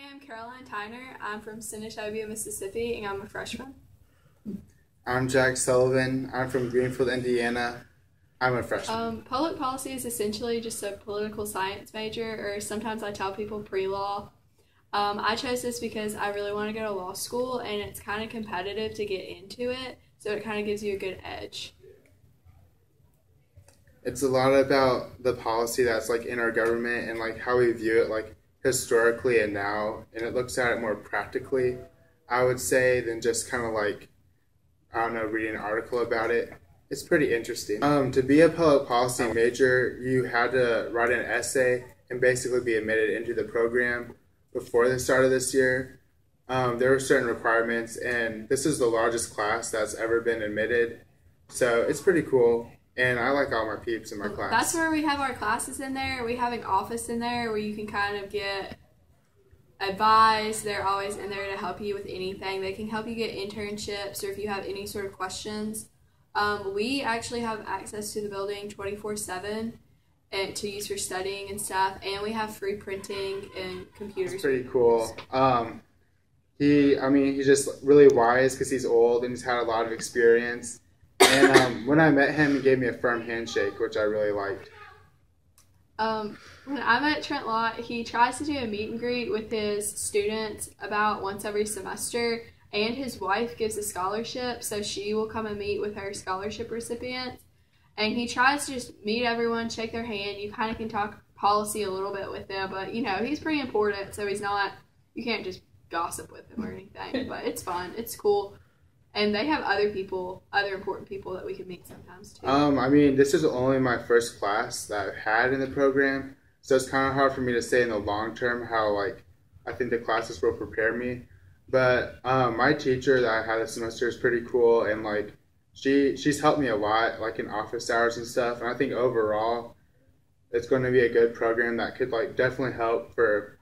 am Caroline Tyner. I'm from Senatobia, Mississippi, and I'm a freshman. I'm Jack Sullivan. I'm from Greenfield, Indiana. I'm a freshman. Public policy is essentially just a political science major, or sometimes I tell people pre-law. I chose this because I really want to go to law school, and it's kind of competitive to get into it, so it kind of gives you a good edge. It's a lot about the policy that's like in our government and like how we view it like historically and now, and it looks at it more practically, I would say, than just kind of like, I don't know, reading an article about it. It's pretty interesting. To be a public policy major, you had to write an essay and basically be admitted into the program before the start of this year. There were certain requirements, and this is the largest class that's ever been admitted. So it's pretty cool, and I like all my peeps in my class. That's where we have our classes in there. We have an office in there where you can kind of get advice. They're always in there to help you with anything. They can help you get internships or if you have any sort of questions. We actually have access to the building 24/7 and to use for studying and stuff, and we have free printing and computers. It's pretty cool. He's just really wise because he's old and he's had a lot of experience. And when I met him, he gave me a firm handshake, which I really liked. When I met Trent Lott, he tries to do a meet and greet with his students about once every semester, and his wife gives a scholarship, so she will come and meet with her scholarship recipients. And he tries to just meet everyone, shake their hand. You kind of can talk policy a little bit with them, but he's pretty important, so you can't just gossip with him or anything. But it's fun, it's cool. And they have other important people that we can meet sometimes too. This is only my first class that I've had in the program, so it's kind of hard for me to say in the long term how I think the classes will prepare me. But my teacher that I had this semester is pretty cool, and she's helped me a lot, in office hours and stuff. And I think overall, it's going to be a good program that could definitely help for,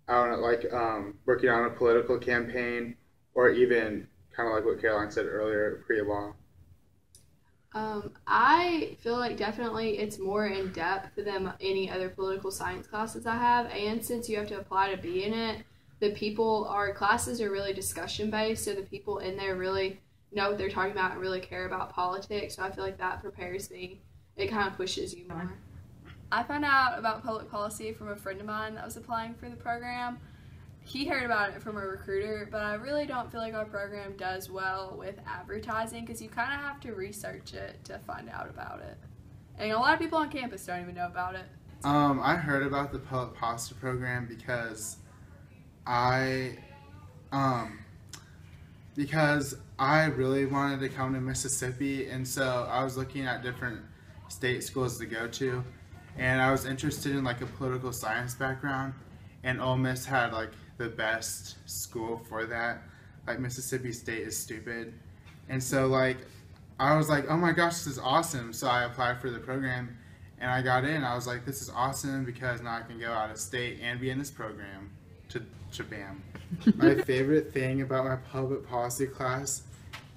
working on a political campaign, or even kind of like what Caroline said earlier, pre-law. I feel like definitely it's more in depth than any other political science classes I have, and since you have to apply to be in it, our classes are really discussion based, so the people in there really know what they're talking about and really care about politics, so I feel like that prepares me. It kind of pushes you more. I found out about public policy from a friend of mine that was applying for the program. He heard about it from a recruiter, but I really don't feel like our program does well with advertising because you kind of have to research it to find out about it. And a lot of people on campus don't even know about it. I heard about the public policy program because I really wanted to come to Mississippi, and so I was looking at different state schools to go to, and I was interested in a political science background, and Ole Miss had the best school for that. Mississippi State is stupid, and so I was like, oh my gosh, this is awesome. So I applied for the program and I got in. I was like, this is awesome because now I can go out of state and be in this program. Bam. My favorite thing about my public policy class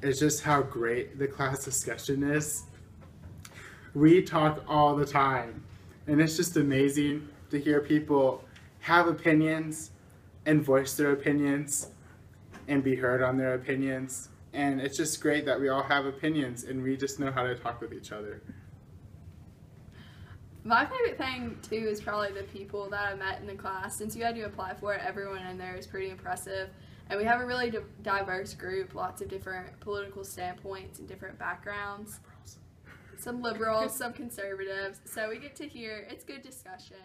is just how great the class discussion is. We talk all the time, and it's just amazing to hear people have opinions and voice their opinions and be heard on their opinions. And it's just great that we all have opinions and we just know how to talk with each other. My favorite thing too is probably the people that I met in the class. Since you had to apply for it, everyone in there is pretty impressive. And we have a really diverse group, lots of different political standpoints and different backgrounds. Some liberals, some conservatives. So we get to hear, it's good discussion.